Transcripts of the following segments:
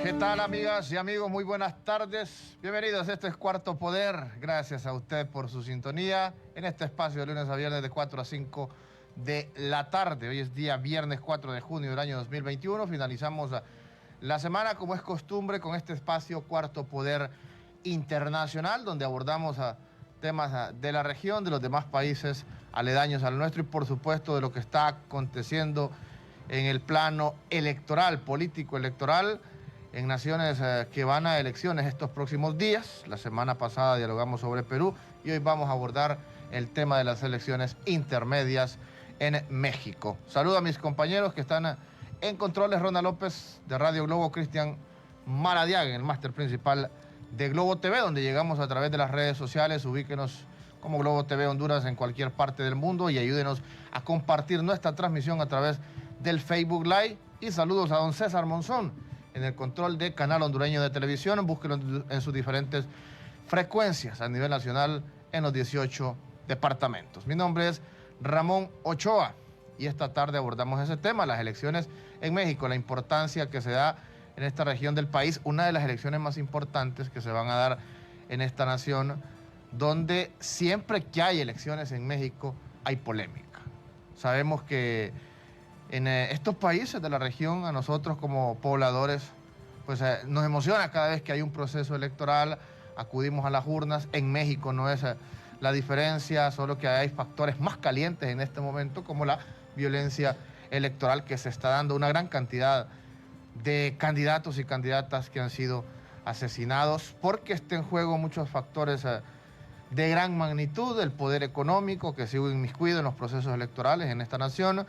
¿Qué tal, amigas y amigos? Muy buenas tardes. Bienvenidos. Este es Cuarto Poder. Gracias a usted por su sintonía en este espacio de lunes a viernes de 4 a 5 de la tarde. Hoy es día viernes 4 de junio del año 2021. Finalizamos la semana, como es costumbre, con este espacio Cuarto Poder Internacional, donde abordamos temas de la región, de los demás países aledaños al nuestro y, por supuesto, de lo que está aconteciendo en el plano electoral, político electoral, en naciones que van a elecciones estos próximos días. La semana pasada dialogamos sobre Perú y hoy vamos a abordar el tema de las elecciones intermedias en México. Saludo a mis compañeros que están en controles: Ronald López de Radio Globo, Cristian Maradiaga en el máster principal de Globo TV, donde llegamos a través de las redes sociales. Ubíquenos como Globo TV Honduras en cualquier parte del mundo y ayúdenos a compartir nuestra transmisión a través del Facebook Live. Y saludos a don César Monzón en el control de Canal Hondureño de Televisión. Búsquelo en sus diferentes frecuencias a nivel nacional en los 18 departamentos. Mi nombre es Ramón Ochoa y esta tarde abordamos ese tema, las elecciones en México, la importancia que se da en esta región del país, una de las elecciones más importantes que se van a dar en esta nación, donde siempre que hay elecciones en México hay polémica. Sabemos que en estos países de la región, a nosotros como pobladores, pues nos emociona cada vez que hay un proceso electoral, acudimos a las urnas. En México no es la diferencia, solo que hay factores más calientes en este momento, como la violencia electoral que se está dando, una gran cantidad de candidatos y candidatas que han sido asesinados, porque está en juego muchos factores de gran magnitud, el poder económico que sigue inmiscuido en los procesos electorales en esta nación,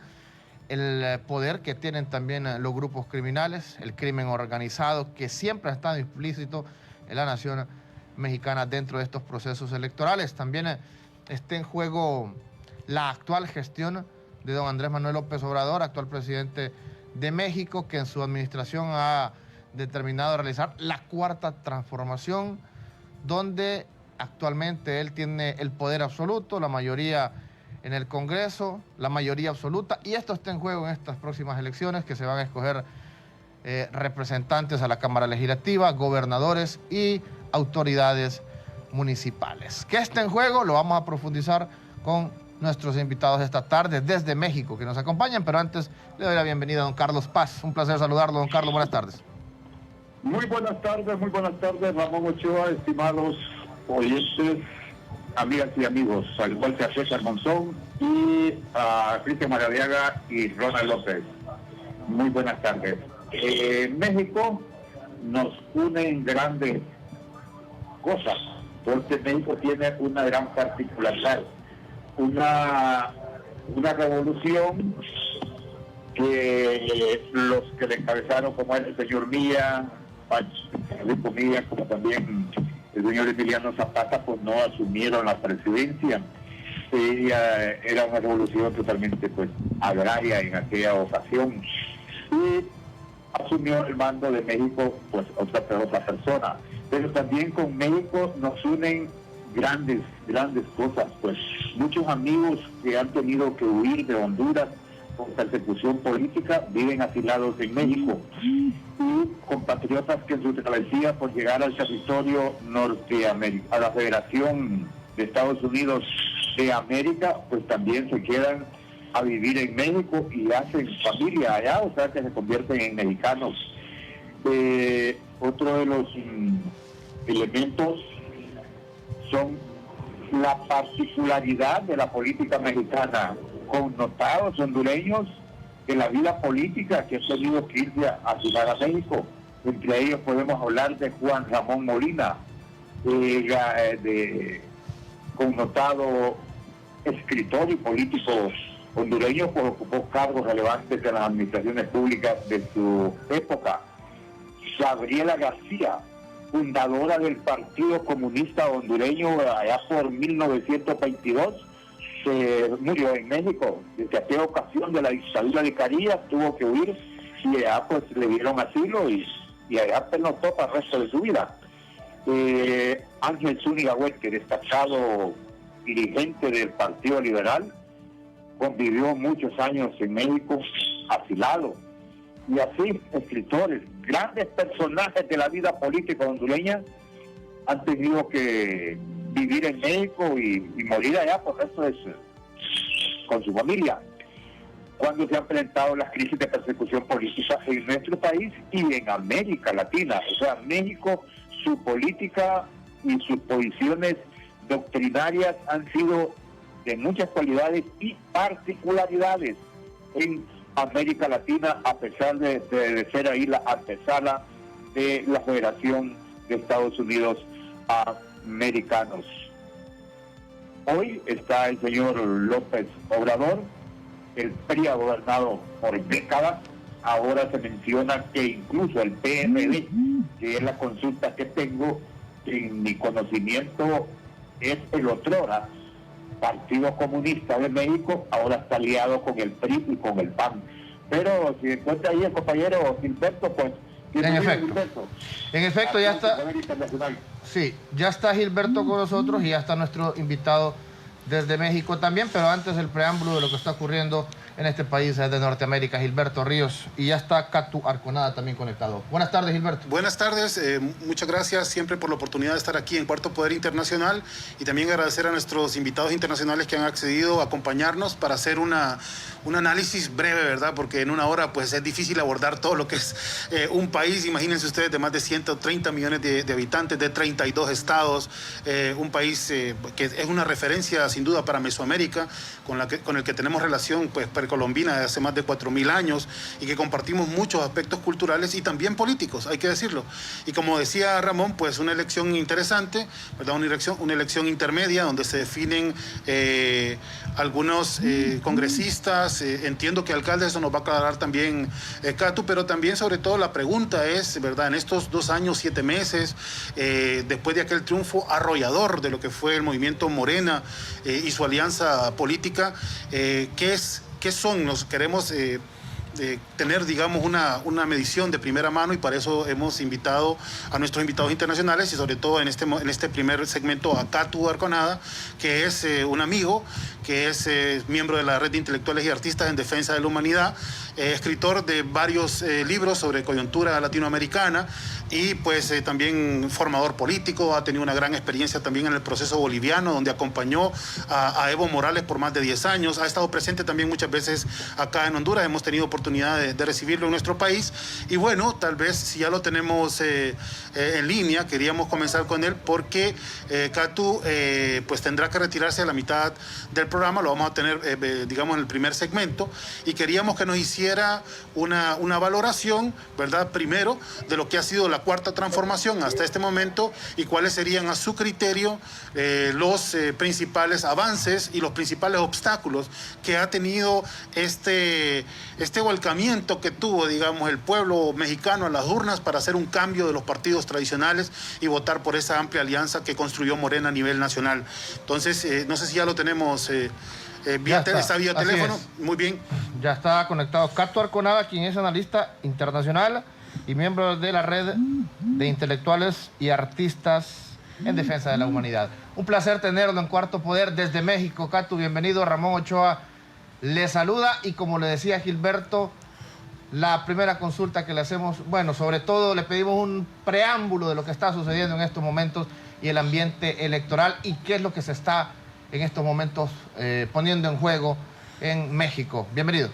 el poder que tienen también los grupos criminales, el crimen organizado que siempre ha estado implícito en la nación mexicana dentro de estos procesos electorales. También está en juego la actual gestión de don Andrés Manuel López Obrador, actual presidente de México, que en su administración ha determinado realizar la cuarta transformación, donde actualmente él tiene el poder absoluto, la mayoría en el Congreso, la mayoría absoluta, y esto está en juego en estas próximas elecciones, que se van a escoger representantes a la Cámara Legislativa, gobernadores y autoridades municipales. ¿Qué está en juego? Lo vamos a profundizar con nuestros invitados esta tarde desde México que nos acompañan, pero antes le doy la bienvenida a don Carlos Paz. Un placer saludarlo, don Carlos, buenas tardes. Muy buenas tardes, Ramón Ochoa, estimados oyentes, amigas y amigos, al igual que a César Monzón y a Cristian Maradiaga y Ronald López. Muy buenas tardes. México nos unen grandes cosas, porque México tiene una gran particularidad, una revolución que los que le encabezaron, como el señor Milla, Rico Milla, como también el señor Emiliano Zapata, pues no asumieron la presidencia. Era una revolución totalmente pues agraria en aquella ocasión, y asumió el mando de México pues otra persona. Pero también con México nos unen grandes cosas, pues muchos amigos que han tenido que huir de Honduras por persecución política viven asilados en México, y compatriotas que en su travesía por llegar al territorio norteamericano, a la Federación de Estados Unidos de América, pues también se quedan a vivir en México y hacen familia allá, o sea que se convierten en mexicanos. Otro de los elementos son la particularidad de la política mexicana, connotados hondureños de la vida política que ha tenido que irse a asilar a México. Entre ellos podemos hablar de Juan Ramón Molina, de connotado escritor y político hondureño, pues ocupó cargos relevantes en las administraciones públicas de su época. Gabriela García, fundadora del Partido Comunista Hondureño allá por 1922, se murió en México. Desde aquella ocasión de la dictadura de Carillas tuvo que huir, y allá pues le dieron asilo y allá pernoctó para el resto de su vida. Ángel Zúñiga Huerta, destacado dirigente del Partido Liberal, convivió muchos años en México asilado. Y así escritores, grandes personajes de la vida política hondureña han tenido que vivir en México y morir allá, por eso es con su familia, cuando se han enfrentado las crisis de persecución política en nuestro país y en América Latina. O sea, México, su política y sus posiciones doctrinarias han sido de muchas cualidades y particularidades en América Latina, a pesar de ser ahí la antesala de la Federación de Estados Unidos Americanos. Hoy está el señor López Obrador. El PRI ha gobernado por décadas. Ahora se menciona que incluso el PRD, que es la consulta que tengo, en mi conocimiento es el otrora Partido Comunista de México, ahora está aliado con el PRI y con el PAN. Pero si encuentra ahí el compañero Gilberto, pues... En efecto, ya está... Sí, ya está Gilberto con nosotros y ya está nuestro invitado desde México también, pero antes el preámbulo de lo que está ocurriendo en este país de Norteamérica, Gilberto Ríos, y ya está Catu Arconada también conectado. Buenas tardes, Gilberto. Buenas tardes, muchas gracias siempre por la oportunidad de estar aquí en Cuarto Poder Internacional y también agradecer a nuestros invitados internacionales que han accedido a acompañarnos para hacer un análisis breve, ¿verdad? Porque en una hora pues es difícil abordar todo lo que es un país, imagínense ustedes, de más de 130 millones de habitantes, de 32 estados, un país que es una referencia sin duda para Mesoamérica, con el que tenemos relación pues precolombina de hace más de 4.000 años y que compartimos muchos aspectos culturales y también políticos, hay que decirlo. Y como decía Ramón, pues una elección interesante, ¿verdad? Una elección intermedia donde se definen algunos congresistas, entiendo que alcaldes, eso nos va a aclarar también Catu, pero también sobre todo la pregunta es, ¿verdad? En estos 2 años, 7 meses, después de aquel triunfo arrollador de lo que fue el movimiento Morena y su alianza política, ¿qué son? Nos queremos tener, digamos, una medición de primera mano y para eso hemos invitado a nuestros invitados internacionales y sobre todo en este primer segmento a Catu Arconada, que es un amigo, que es miembro de la Red de Intelectuales y Artistas en Defensa de la Humanidad, escritor de varios libros sobre coyuntura latinoamericana y pues también formador político, ha tenido una gran experiencia también en el proceso boliviano, donde acompañó a Evo Morales por más de 10 años, ha estado presente también muchas veces acá en Honduras, hemos tenido oportunidad de recibirlo en nuestro país y bueno, tal vez si ya lo tenemos en línea, queríamos comenzar con él porque Catu pues tendrá que retirarse a la mitad del programa, lo vamos a tener digamos en el primer segmento y queríamos que nos hiciera una valoración, ¿verdad? Primero de lo que ha sido la cuarta transformación hasta este momento y cuáles serían a su criterio los principales avances y los principales obstáculos que ha tenido este volcamiento que tuvo, digamos, el pueblo mexicano a las urnas para hacer un cambio de los partidos tradicionales y votar por esa amplia alianza que construyó Morena a nivel nacional. Entonces, no sé si ya lo tenemos está vía teléfono. Muy bien. Ya está conectado Catu Arconada, quien es analista internacional y miembro de la Red de Intelectuales y Artistas en Defensa de la Humanidad. Un placer tenerlo en Cuarto Poder desde México. Catu, bienvenido. Ramón Ochoa le saluda y como le decía Gilberto, la primera consulta que le hacemos, bueno, sobre todo le pedimos un preámbulo de lo que está sucediendo en estos momentos y el ambiente electoral y qué es lo que se está en estos momentos poniendo en juego en México. Bienvenido.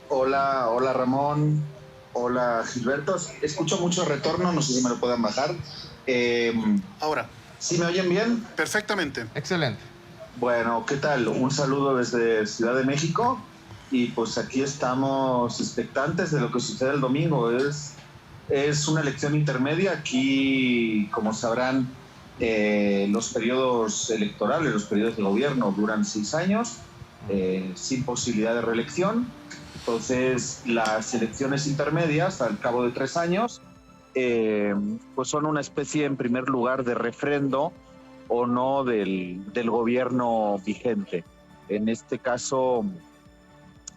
Hola Ramón, hola Gilberto. Escucho mucho retorno, no sé si me lo puedan bajar. Ahora. ¿Sí me oyen bien? Perfectamente. Excelente. Bueno, ¿qué tal? Un saludo desde Ciudad de México y pues aquí estamos expectantes de lo que sucede el domingo. Es una elección intermedia. Aquí, como sabrán, los periodos electorales, los periodos de gobierno duran 6 años sin posibilidad de reelección. Entonces, las elecciones intermedias, al cabo de 3 años, pues son una especie, en primer lugar, de refrendo o no del gobierno vigente. En este caso,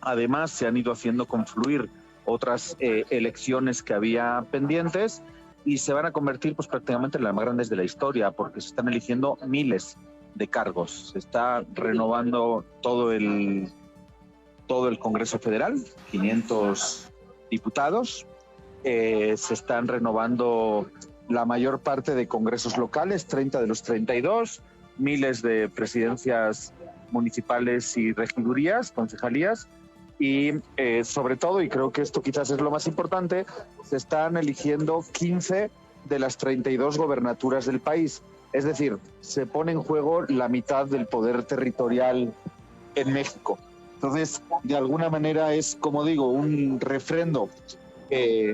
además, se han ido haciendo confluir otras elecciones que había pendientes y se van a convertir pues prácticamente en las más grandes de la historia porque se están eligiendo miles de cargos. Se está renovando todo el Congreso Federal, 500 diputados. Se están renovando la mayor parte de congresos locales, 30 de los 32, miles de presidencias municipales y regidurías, concejalías, y sobre todo, y creo que esto quizás es lo más importante, se están eligiendo 15 de las 32 gobernaturas del país. Es decir, se pone en juego la mitad del poder territorial en México. Entonces, de alguna manera es, como digo, un refrendo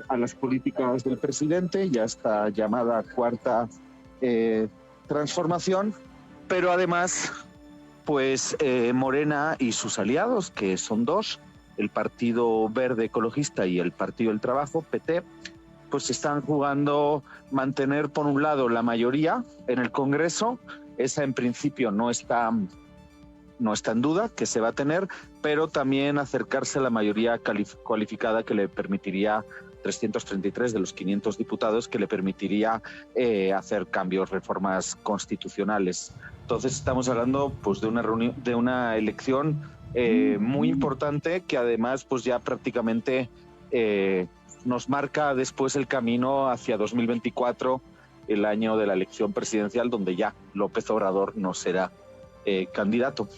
a las políticas del presidente, ya esta llamada cuarta transformación, pero además, pues Morena y sus aliados, que son dos, el Partido Verde Ecologista y el Partido del Trabajo, PT, pues están jugando mantener por un lado la mayoría en el Congreso. Esa en principio no está en duda que se va a tener, pero también acercarse a la mayoría cualificada que le permitiría 333 de los 500 diputados, que le permitiría hacer cambios, reformas constitucionales. Entonces estamos hablando pues de una elección muy importante, que además pues ya prácticamente nos marca después el camino hacia 2024, el año de la elección presidencial, donde ya López Obrador no será candidato.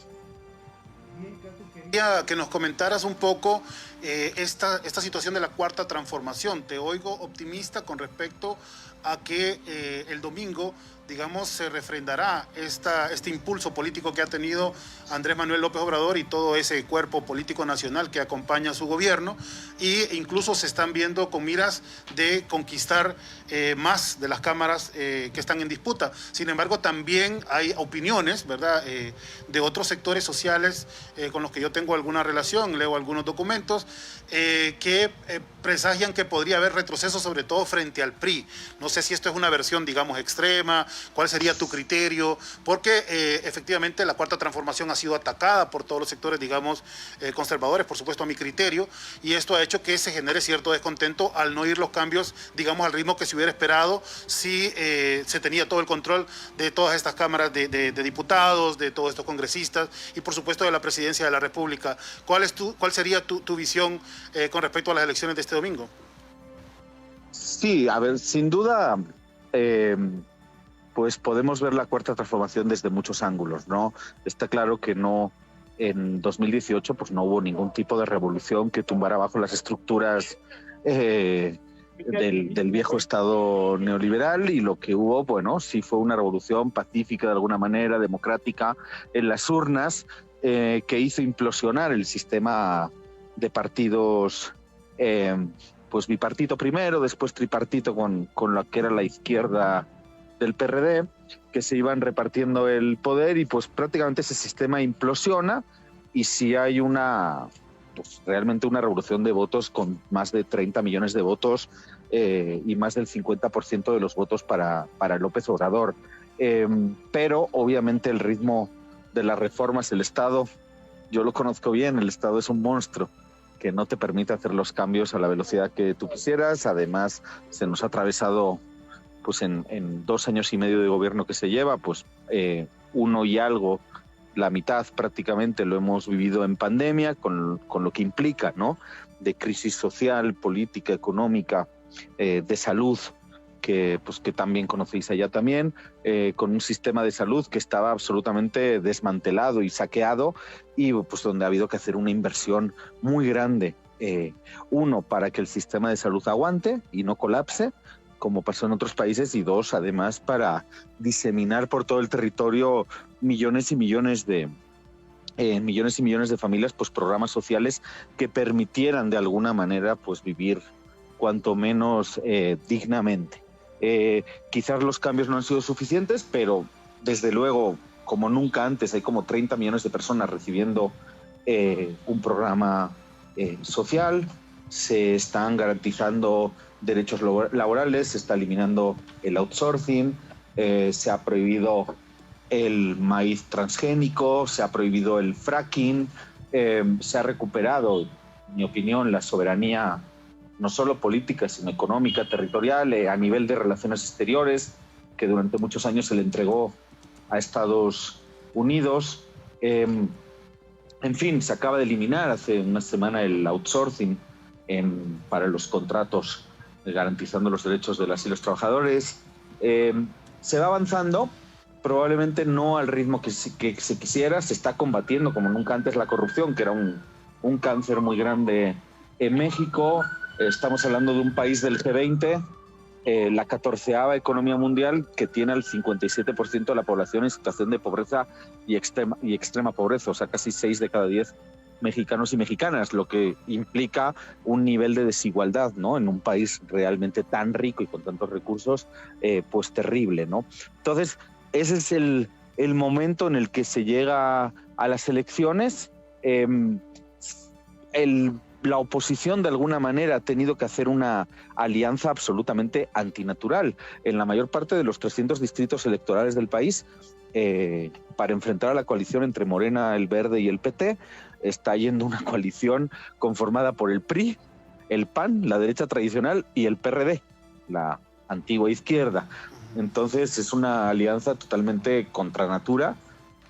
Quería que nos comentaras un poco esta situación de la cuarta transformación. Te oigo optimista con respecto a que el domingo, digamos, se refrendará este impulso político que ha tenido Andrés Manuel López Obrador y todo ese cuerpo político nacional que acompaña a su gobierno, e incluso se están viendo con miras de conquistar más de las cámaras que están en disputa. Sin embargo, también hay opiniones, ¿verdad?, de otros sectores sociales con los que yo tengo alguna relación, leo algunos documentos, que presagian que podría haber retroceso, sobre todo frente al PRI. No sé si esto es una versión, digamos, extrema. ¿Cuál sería tu criterio? Porque efectivamente la cuarta transformación ha sido atacada por todos los sectores, digamos, conservadores, por supuesto a mi criterio, y esto ha hecho que se genere cierto descontento al no ir los cambios, digamos, al ritmo que se hubiera esperado si se tenía todo el control de todas estas cámaras de diputados, de todos estos congresistas y por supuesto de la presidencia de la República. ¿Cuál sería tu visión con respecto a las elecciones de este domingo? Sí, a ver, sin duda, pues podemos ver la cuarta transformación desde muchos ángulos, ¿no? Está claro que en 2018 pues no hubo ningún tipo de revolución que tumbara abajo las estructuras del viejo Estado neoliberal, y lo que hubo, bueno, sí fue una revolución pacífica de alguna manera, democrática, en las urnas, que hizo implosionar el sistema de partidos, pues bipartito primero, después tripartito con lo que era la izquierda del PRD, que se iban repartiendo el poder, y pues prácticamente ese sistema implosiona, y si hay realmente una revolución de votos con más de 30 millones de votos y más del 50% de los votos para López Obrador. Pero obviamente el ritmo de las reformas, el Estado, yo lo conozco bien, el Estado es un monstruo que no te permite hacer los cambios a la velocidad que tú quisieras. Además, se nos ha atravesado, pues en 2 años y medio de gobierno que se lleva, pues 1 y algo, la mitad prácticamente lo hemos vivido en pandemia, con lo que implica, ¿no?, de crisis social, política, económica, de salud, que también conocéis allá también, con un sistema de salud que estaba absolutamente desmantelado y saqueado, y pues donde ha habido que hacer una inversión muy grande, uno, para que el sistema de salud aguante y no colapse, como pasó en otros países, y 2, además, para diseminar por todo el territorio millones y millones de familias, pues programas sociales que permitieran de alguna manera pues vivir cuanto menos dignamente. Quizás los cambios no han sido suficientes, pero desde luego, como nunca antes, hay como 30 millones de personas recibiendo un programa social. Se están garantizando derechos laborales, se está eliminando el outsourcing, se ha prohibido el maíz transgénico, se ha prohibido el fracking, se ha recuperado, en mi opinión, la soberanía no solo política, sino económica, territorial, a nivel de relaciones exteriores, que durante muchos años se le entregó a Estados Unidos. En fin, se acaba de eliminar hace una semana el outsourcing para los contratos garantizando los derechos de las y los trabajadores. Se va avanzando, probablemente no al ritmo que se quisiera. Se está combatiendo como nunca antes la corrupción, que era un cáncer muy grande en México. Estamos hablando de un país del G20, la 14ª economía mundial, que tiene al 57% de la población en situación de pobreza y extrema pobreza, o sea, casi 6 de cada 10 mexicanos y mexicanas, lo que implica un nivel de desigualdad, ¿no? En un país realmente tan rico y con tantos recursos, pues terrible, ¿no? Entonces, ese es el momento en el que se llega a las elecciones. La oposición, de alguna manera, ha tenido que hacer una alianza absolutamente antinatural en la mayor parte de los 300 distritos electorales del país, para enfrentar a la coalición entre Morena, el Verde y el PT. Está yendo una coalición conformada por el PRI, el PAN, la derecha tradicional, y el PRD, la antigua izquierda. Entonces es una alianza totalmente contra natura,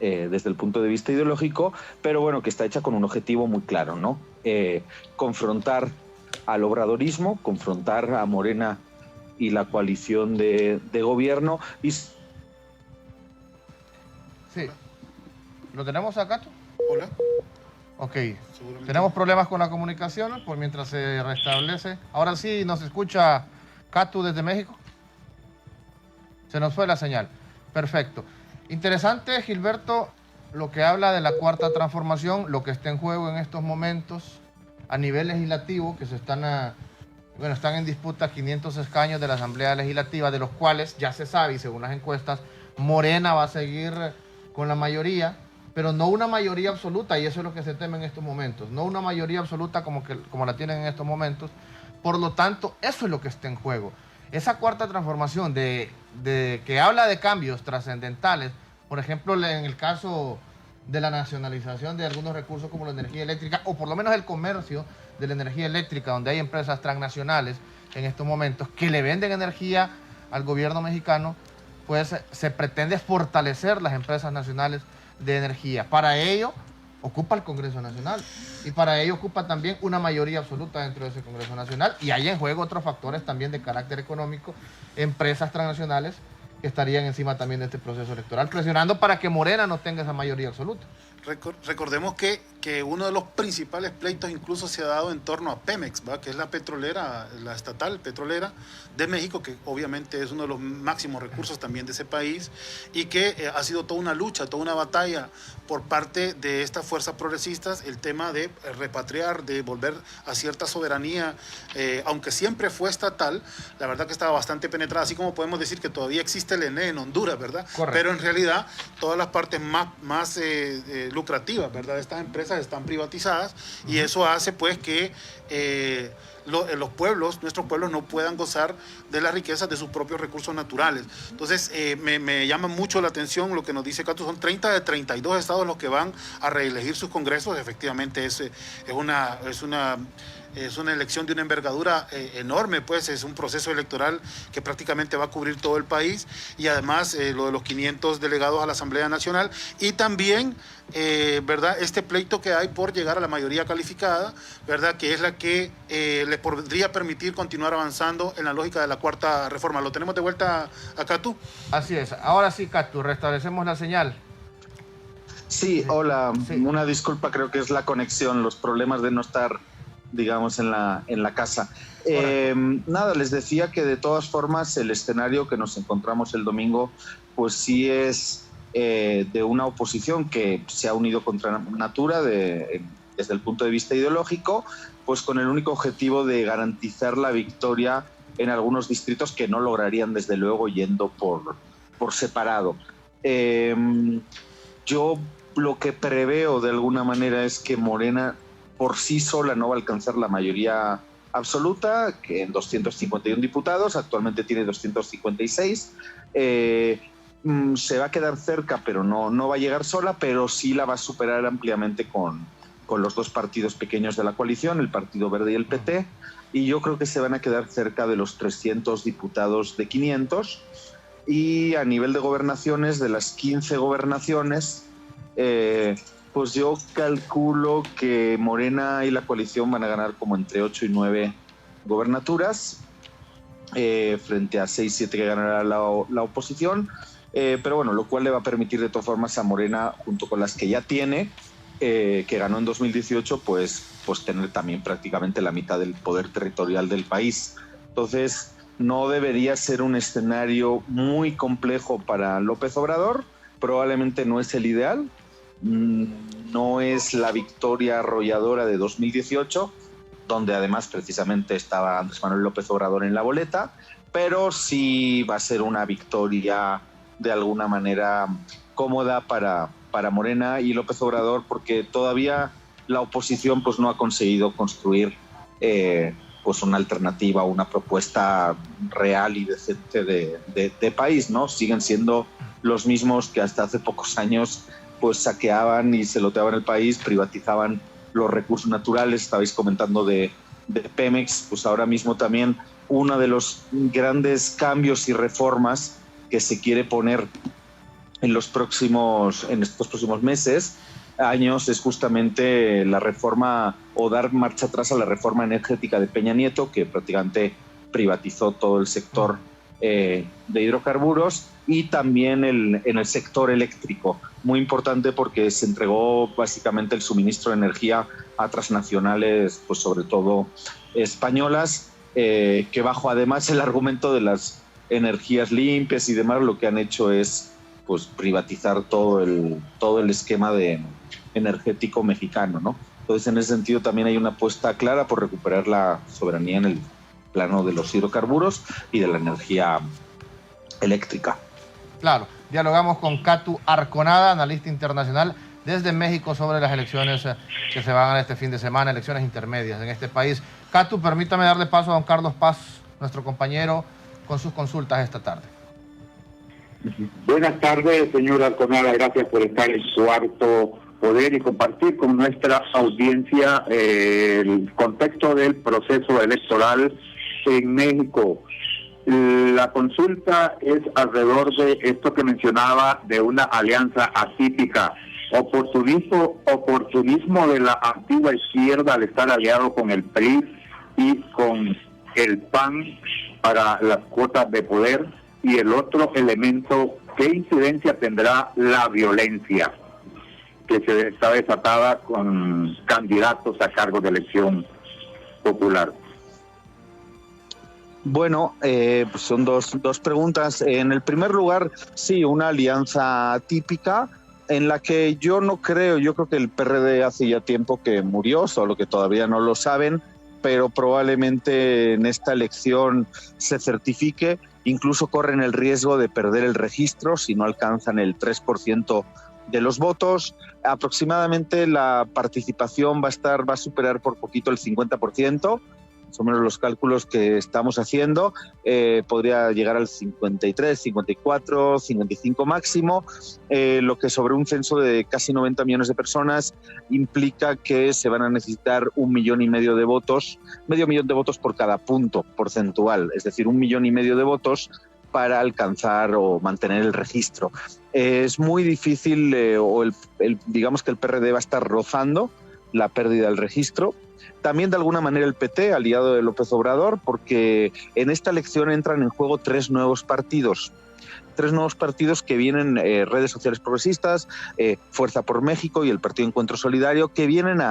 desde el punto de vista ideológico, pero bueno, que está hecha con un objetivo muy claro, ¿no? Confrontar al obradorismo, confrontar a Morena y la coalición de gobierno. Sí. ¿Lo tenemos acá? Hola. Ok. Tenemos problemas con la comunicación, por mientras se restablece. Ahora sí nos escucha Catu desde México. Se nos fue la señal. Perfecto. Interesante, Gilberto, lo que habla de la cuarta transformación, lo que está en juego en estos momentos a nivel legislativo, que están en disputa 500 escaños de la Asamblea Legislativa, de los cuales ya se sabe, y según las encuestas, Morena va a seguir con la mayoría, pero no una mayoría absoluta, y eso es lo que se teme en estos momentos, no una mayoría absoluta como la tienen en estos momentos. Por lo tanto, eso es lo que está en juego. Esa cuarta transformación que habla de cambios trascendentales, por ejemplo, en el caso de la nacionalización de algunos recursos como la energía eléctrica, o por lo menos el comercio de la energía eléctrica, donde hay empresas transnacionales en estos momentos que le venden energía al gobierno mexicano, pues se pretende fortalecer las empresas nacionales de energía. Para ello ocupa el Congreso Nacional, y para ello ocupa también una mayoría absoluta dentro de ese Congreso Nacional, y hay en juego otros factores también de carácter económico, empresas transnacionales que estarían encima también de este proceso electoral, presionando para que Morena no tenga esa mayoría absoluta. Recordemos que uno de los principales pleitos incluso se ha dado en torno a Pemex, ¿va? Que es la petrolera, la estatal petrolera de México, que obviamente es uno de los máximos recursos también de ese país, y que ha sido toda una lucha, toda una batalla por parte de estas fuerzas progresistas, el tema de repatriar, de volver a cierta soberanía, aunque siempre fue estatal. La verdad que estaba bastante penetrada, así como podemos decir que todavía existe el ENE en Honduras, ¿verdad? Correcto. Pero en realidad todas las partes más lucrativas, ¿verdad?, de estas empresas están privatizadas, y eso hace pues que nuestros pueblos no puedan gozar de las riquezas de sus propios recursos naturales. Entonces me llama mucho la atención lo que nos dice Catu. Son 30 de 32 estados los que van a reelegir sus congresos. Efectivamente es una elección de una envergadura enorme, pues es un proceso electoral que prácticamente va a cubrir todo el país, y además lo de los 500 delegados a la Asamblea Nacional, y también ¿verdad?, este pleito que hay por llegar a la mayoría calificada, ¿verdad?, que es la que le podría permitir continuar avanzando en la lógica de la cuarta reforma. ¿Lo tenemos de vuelta a Catu? Así es. Ahora sí, Catu, restablecemos la señal. Sí, hola. Sí. Una disculpa, creo que es la conexión, los problemas de no estar, digamos, en la casa. Nada, les decía que de todas formas el escenario que nos encontramos el domingo, pues sí es de una oposición que se ha unido contra natura desde el punto de vista ideológico, pues con el único objetivo de garantizar la victoria en algunos distritos que no lograrían desde luego yendo por separado. Yo lo que preveo de alguna manera es que Morena por sí sola no va a alcanzar la mayoría absoluta, que en 251 diputados, actualmente tiene 256. Se va a quedar cerca, pero no va a llegar sola, pero sí la va a superar ampliamente con los dos partidos pequeños de la coalición, el Partido Verde y el PT, y yo creo que se van a quedar cerca de los 300 diputados de 500, y a nivel de gobernaciones, de las 15 gobernaciones, pues yo calculo que Morena y la coalición van a ganar como entre 8 y 9 gobernaturas, frente a 6-7 que ganará la oposición, pero bueno, lo cual le va a permitir de todas formas a Morena, junto con las que ya tiene, que ganó en 2018, pues tener también prácticamente la mitad del poder territorial del país. Entonces, no debería ser un escenario muy complejo para López Obrador, probablemente no es el ideal, no es la victoria arrolladora de 2018, donde además precisamente estaba Andrés Manuel López Obrador en la boleta, pero sí va a ser una victoria de alguna manera cómoda para Morena y López Obrador, porque todavía la oposición pues no ha conseguido construir pues una alternativa, una propuesta real y decente de país, ¿no? Siguen siendo los mismos que hasta hace pocos años pues saqueaban y celoteaban el país, privatizaban los recursos naturales. Estabais comentando de Pemex, pues ahora mismo también uno de los grandes cambios y reformas que se quiere poner en estos próximos meses, años, es justamente la reforma o dar marcha atrás a la reforma energética de Peña Nieto, que prácticamente privatizó todo el sector de hidrocarburos, y también en el sector eléctrico. Muy importante porque se entregó básicamente el suministro de energía a transnacionales, pues sobre todo españolas, que bajo además el argumento de las energías limpias y demás, lo que han hecho es pues privatizar todo el esquema energético mexicano, ¿no? Entonces, en ese sentido también hay una apuesta clara por recuperar la soberanía en el plano de los hidrocarburos y de la energía eléctrica. Claro, dialogamos con Katu Arconada, analista internacional desde México, sobre las elecciones que se van a este fin de semana, elecciones intermedias en este país. Katu, permítame darle paso a don Carlos Paz, nuestro compañero, con sus consultas esta tarde. Buenas tardes, señor Arconada. Gracias por estar en Cuarto Poder y compartir con nuestra audiencia el contexto del proceso electoral en México. La consulta es alrededor de esto que mencionaba, de una alianza atípica. Oportunismo de la antigua izquierda al estar aliado con el PRI y con el PAN para las cuotas de poder. Y el otro elemento, ¿qué incidencia tendrá la violencia que se está desatada con candidatos a cargo de elección popular? Bueno, pues son dos preguntas. En el primer lugar, sí, una alianza típica en la que yo creo que el PRD hace ya tiempo que murió, solo que todavía no lo saben, pero probablemente en esta elección se certifique. Incluso corren el riesgo de perder el registro si no alcanzan el 3% de los votos. Aproximadamente la participación va a superar por poquito el 50%, más o menos los cálculos que estamos haciendo. Podría llegar al 53, 54, 55 máximo, lo que sobre un censo de casi 90 millones de personas implica que se van a necesitar 1,5 millones de votos, medio millón de votos por cada punto porcentual, es decir, 1,5 millones de votos para alcanzar o mantener el registro. Es muy difícil, digamos que el PRD va a estar rozando la pérdida del registro. También de alguna manera el PT, aliado de López Obrador, porque en esta elección entran en juego tres nuevos partidos que vienen, redes sociales progresistas, Fuerza por México y el Partido Encuentro Solidario, que vienen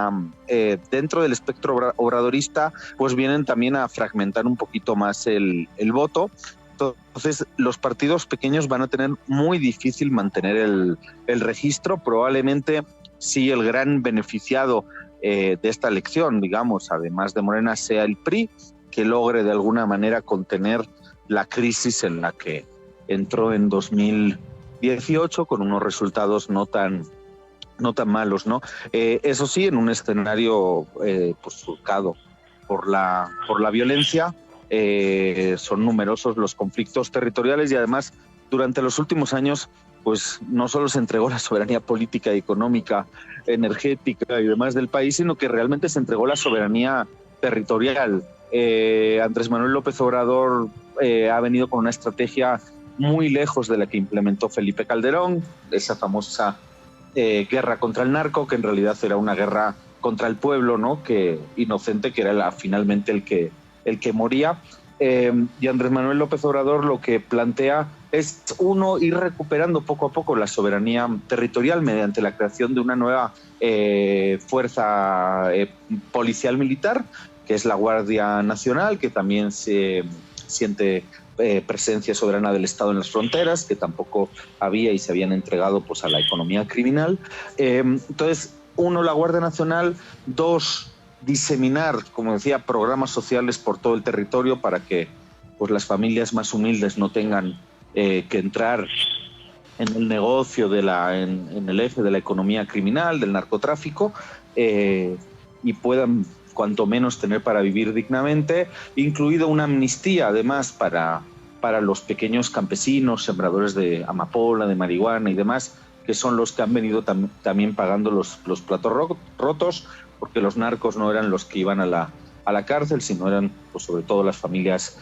dentro del espectro obradorista, pues vienen también a fragmentar un poquito más el voto. Entonces, los partidos pequeños van a tener muy difícil mantener el registro. Probablemente sí el gran beneficiado de esta elección, digamos, además de Morena, sea el PRI, que logre de alguna manera contener la crisis en la que entró en 2018 con unos resultados no tan malos, ¿no? Eso sí, en un escenario pues surcado por la violencia. Son numerosos los conflictos territoriales y además durante los últimos años pues no solo se entregó la soberanía política, económica, energética y demás del país, sino que realmente se entregó la soberanía territorial. Andrés Manuel López Obrador ha venido con una estrategia muy lejos de la que implementó Felipe Calderón, esa famosa guerra contra el narco, que en realidad era una guerra contra el pueblo, ¿no? Que inocente, que era finalmente el que moría. y Andrés Manuel López Obrador lo que plantea es, uno, ir recuperando poco a poco la soberanía territorial mediante la creación de una nueva fuerza policial militar, que es la Guardia Nacional, que también se siente presencia soberana del Estado en las fronteras, que tampoco había y se habían entregado pues a la economía criminal. Entonces, uno, la Guardia Nacional; dos, diseminar, como decía, programas sociales por todo el territorio para que pues las familias más humildes no tengan que entrar en el negocio en el eje de la economía criminal, del narcotráfico, y puedan cuanto menos tener para vivir dignamente, incluido una amnistía además para los pequeños campesinos, sembradores de amapola, de marihuana y demás, que son los que han venido también pagando los platos rotos, porque los narcos no eran los que iban a la cárcel, sino eran pues, sobre todo las familias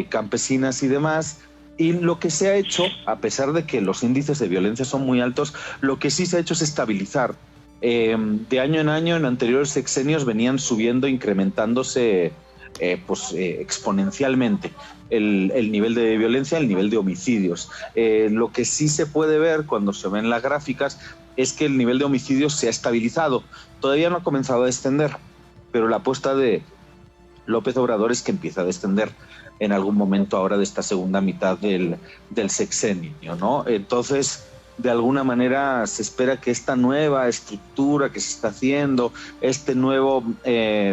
campesinas y demás. Y lo que se ha hecho, a pesar de que los índices de violencia son muy altos, lo que sí se ha hecho es estabilizar. De año en año, en anteriores sexenios, venían subiendo, incrementándose exponencialmente el nivel de violencia, el nivel de homicidios. Lo que sí se puede ver cuando se ven las gráficas es que el nivel de homicidios se ha estabilizado. Todavía no ha comenzado a descender, pero la apuesta de López Obrador es que empieza a descender en algún momento ahora de esta segunda mitad del sexenio, ¿no? Entonces, de alguna manera se espera que esta nueva estructura que se está haciendo, este nuevo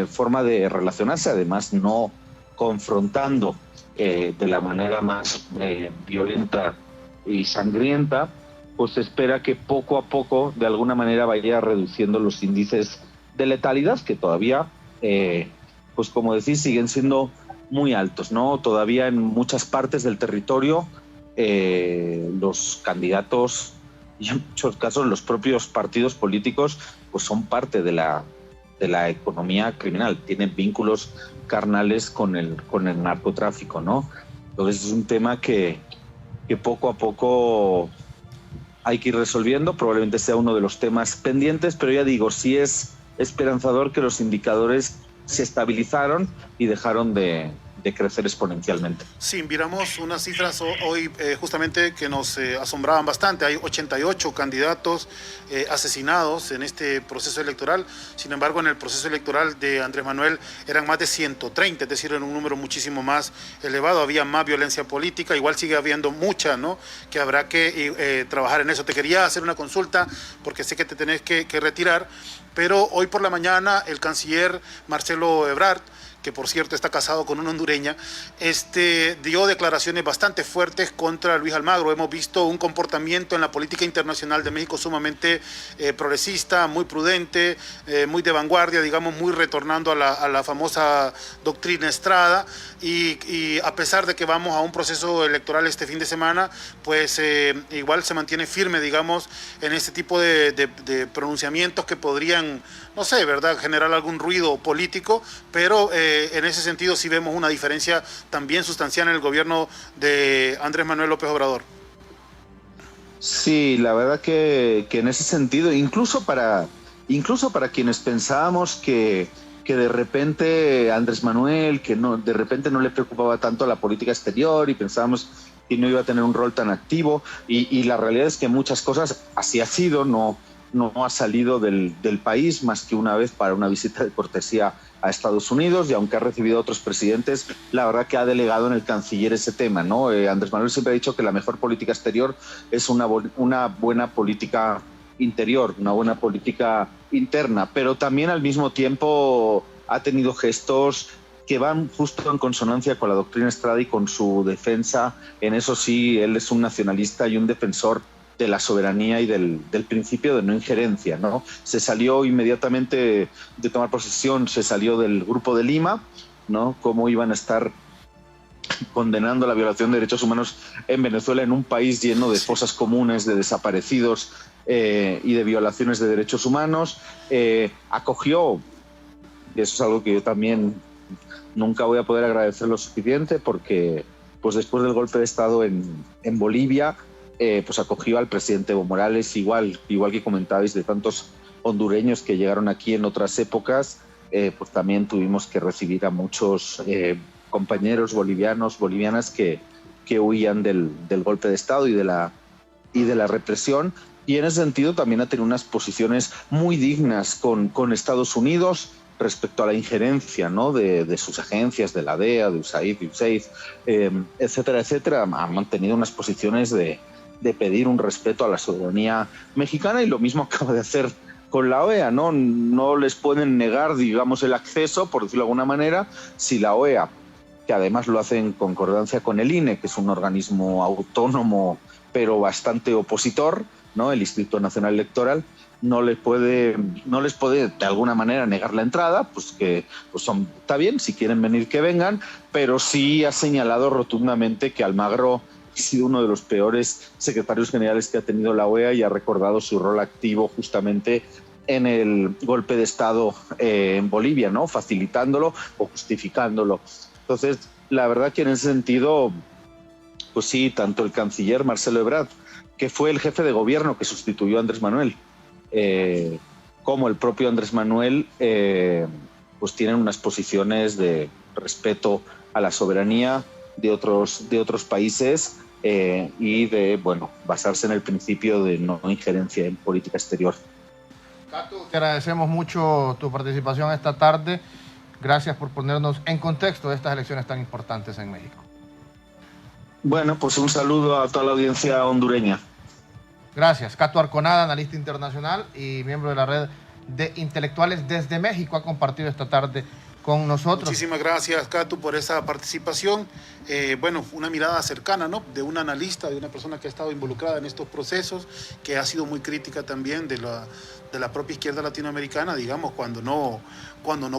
forma de relacionarse, además no confrontando de la manera más violenta y sangrienta, pues se espera que poco a poco, de alguna manera, vaya reduciendo los índices de letalidad, que todavía, pues como decís, siguen siendo muy altos, ¿no? Todavía en muchas partes del territorio los candidatos y en muchos casos los propios partidos políticos pues son parte de la economía criminal, tienen vínculos carnales con el narcotráfico, ¿no? Entonces es un tema que poco a poco hay que ir resolviendo, probablemente sea uno de los temas pendientes, pero ya digo, sí es esperanzador que los indicadores se estabilizaron y dejaron de crecer exponencialmente. Sí, miramos unas cifras hoy justamente que nos asombraban bastante. Hay 88 candidatos asesinados en este proceso electoral. Sin embargo, en el proceso electoral de Andrés Manuel eran más de 130, es decir, en un número muchísimo más elevado. Había más violencia política, igual sigue habiendo mucha, ¿no? Que habrá que trabajar en eso. Te quería hacer una consulta porque sé que te tenés que retirar, pero hoy por la mañana el canciller Marcelo Ebrard, que por cierto está casado con una hondureña, dio declaraciones bastante fuertes contra Luis Almagro. Hemos visto un comportamiento en la política internacional de México sumamente progresista, muy prudente, muy de vanguardia, digamos, muy retornando a la famosa doctrina Estrada, y a pesar de que vamos a un proceso electoral este fin de semana, pues igual se mantiene firme, digamos, en este tipo de pronunciamientos que podrían, no sé, ¿verdad?, generar algún ruido político, pero en ese sentido sí vemos una diferencia también sustancial en el gobierno de Andrés Manuel López Obrador. Sí, la verdad que en ese sentido, incluso para quienes pensábamos que de repente Andrés Manuel, de repente no le preocupaba tanto la política exterior y pensábamos que no iba a tener un rol tan activo, y la realidad es que muchas cosas así ha sido, no ha salido del país más que una vez para una visita de cortesía a Estados Unidos, y aunque ha recibido a otros presidentes, la verdad que ha delegado en el canciller ese tema, ¿no? Andrés Manuel siempre ha dicho que la mejor política exterior es una buena política interior, una buena política interna, pero también al mismo tiempo ha tenido gestos que van justo en consonancia con la doctrina Estrada y con su defensa. En eso sí, él es un nacionalista y un defensor de la soberanía y del principio de no injerencia, ¿no? Se salió inmediatamente de tomar posesión, se salió del Grupo de Lima, ¿no? Cómo iban a estar condenando la violación de derechos humanos en Venezuela, en un país lleno de fosas comunes, de desaparecidos y de violaciones de derechos humanos. Acogió, y eso es algo que yo también nunca voy a poder agradecer lo suficiente, porque pues después del golpe de Estado en Bolivia, pues acogió al presidente Evo Morales, igual que comentabais de tantos hondureños que llegaron aquí en otras épocas, pues también tuvimos que recibir a muchos compañeros bolivianos, bolivianas que huían del golpe de Estado y de la represión. Y en ese sentido también ha tenido unas posiciones muy dignas con Estados Unidos respecto a la injerencia, ¿no?, de sus agencias, de la DEA, de USAID, etcétera, etcétera. Ha mantenido unas posiciones de pedir un respeto a la soberanía mexicana, y lo mismo acaba de hacer con la OEA, ¿no? No les pueden negar, digamos, el acceso, por decirlo de alguna manera, si la OEA, que además lo hace en concordancia con el INE, que es un organismo autónomo pero bastante opositor, ¿no?, el Instituto Nacional Electoral, no les puede de alguna manera negar la entrada, pues que está bien, si quieren venir que vengan, pero sí ha señalado rotundamente que Almagro ha sido uno de los peores secretarios generales que ha tenido la OEA, y ha recordado su rol activo justamente en el golpe de Estado en Bolivia, ¿no?, facilitándolo o justificándolo. Entonces, la verdad que en ese sentido, pues sí, tanto el canciller Marcelo Ebrard, que fue el jefe de gobierno que sustituyó a Andrés Manuel, como el propio Andrés Manuel, pues tienen unas posiciones de respeto a la soberanía de otros países, y de, bueno, basarse en el principio de no injerencia en política exterior. Cato, te agradecemos mucho tu participación esta tarde. Gracias por ponernos en contexto de estas elecciones tan importantes en México. Bueno, pues un saludo a toda la audiencia hondureña. Gracias. Cato Arconada, analista internacional y miembro de la red de intelectuales desde México, ha compartido esta tarde con nosotros. Muchísimas gracias, Cato, por esa participación. Bueno, una mirada cercana, ¿no?, de un analista, de una persona que ha estado involucrada en estos procesos, que ha sido muy crítica también de la propia izquierda latinoamericana, digamos, cuando no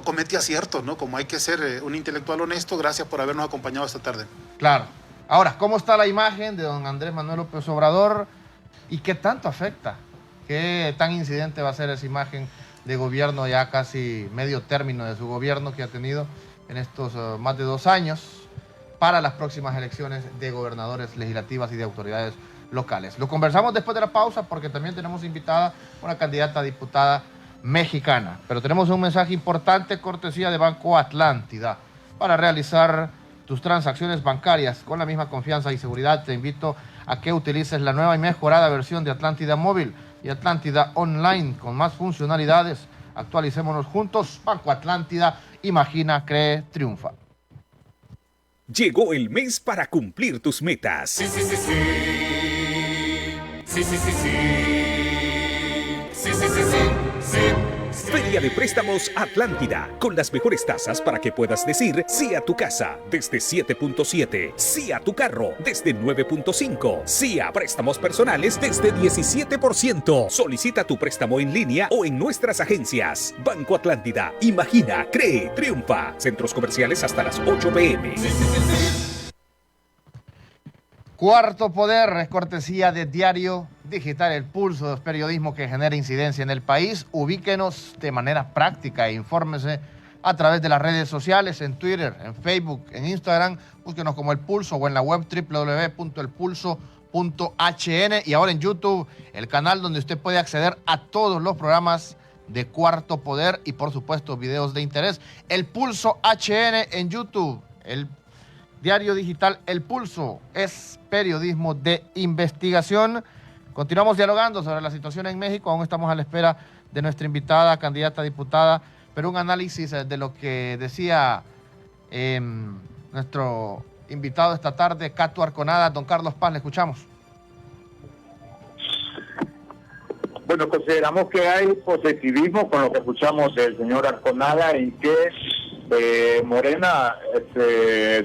comete aciertos, ¿no?, como hay que ser un intelectual honesto. Gracias por habernos acompañado esta tarde. Claro. Ahora, ¿cómo está la imagen de don Andrés Manuel López Obrador y qué tanto afecta? ¿Qué tan incidente va a ser esa imagen de gobierno, ya casi medio término de su gobierno que ha tenido en estos más de 2 años, para las próximas elecciones de gobernadores, legislativas y de autoridades locales? Lo conversamos después de la pausa, porque también tenemos invitada una candidata a diputada mexicana. Pero tenemos un mensaje importante, cortesía de Banco Atlántida. Para realizar tus transacciones bancarias con la misma confianza y seguridad, te invito a que utilices la nueva y mejorada versión de Atlántida Móvil y Atlántida Online con más funcionalidades. Actualicémonos juntos. Banco Atlántida, imagina, cree, triunfa. Llegó el mes para cumplir tus metas. Sí, sí, sí, sí. Sí, sí, sí, sí. Sí, sí, sí, sí. Sí. Feria de Préstamos Atlántida, con las mejores tasas para que puedas decir sí a tu casa desde 7.7, sí a tu carro desde 9.5, sí a préstamos personales desde 17%. Solicita tu préstamo en línea o en nuestras agencias. Banco Atlántida, imagina, cree, triunfa. Centros comerciales hasta las 8 p.m. Sí, sí, sí, sí. Cuarto Poder es cortesía de Diario Digital, el pulso del periodismo que genera incidencia en el país. Ubíquenos de manera práctica e infórmese a través de las redes sociales, en Twitter, en Facebook, en Instagram. Búsquenos como El Pulso o en la web www.elpulso.hn, y ahora en YouTube, el canal donde usted puede acceder a todos los programas de Cuarto Poder y, por supuesto, videos de interés. El Pulso HN en YouTube. El Diario Digital El Pulso es periodismo de investigación. Continuamos dialogando sobre la situación en México. Aún estamos a la espera de nuestra invitada, candidata a diputada, pero un análisis de lo que decía nuestro invitado esta tarde, Cato Arconada. Don Carlos Paz, le escuchamos. Bueno, consideramos que hay positivismo con lo que escuchamos del señor Arconada, en que Morena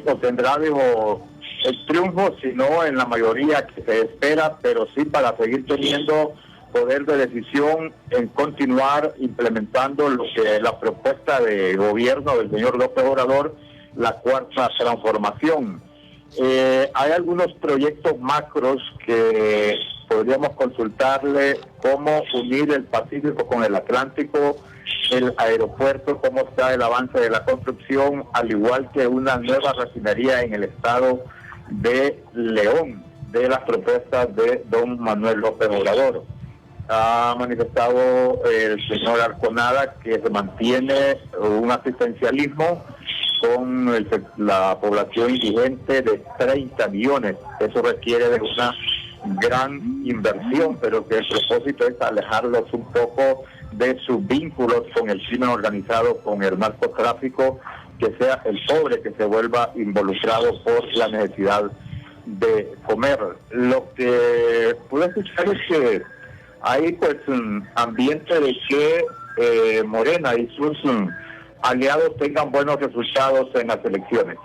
obtendrá, el triunfo, sino en la mayoría que se espera, pero sí para seguir teniendo poder de decisión en continuar implementando lo que la propuesta de gobierno del señor López Obrador, la cuarta transformación. Hay algunos proyectos macros que podríamos consultarle, cómo unir el Pacífico con el Atlántico, el aeropuerto, cómo está el avance de la construcción, al igual que una nueva refinería en el estado de León, de las propuestas de don Manuel López Obrador. Ha manifestado el señor Arconada que se mantiene un asistencialismo la población indigente de 30 millones. Eso requiere de una gran inversión, pero que el propósito es alejarlos un poco de sus vínculos con el crimen organizado, con el narcotráfico, que sea el pobre que se vuelva involucrado por la necesidad de comer. Lo que pude escuchar es que hay pues un ambiente de que Morena y sus aliados tengan buenos resultados en las elecciones.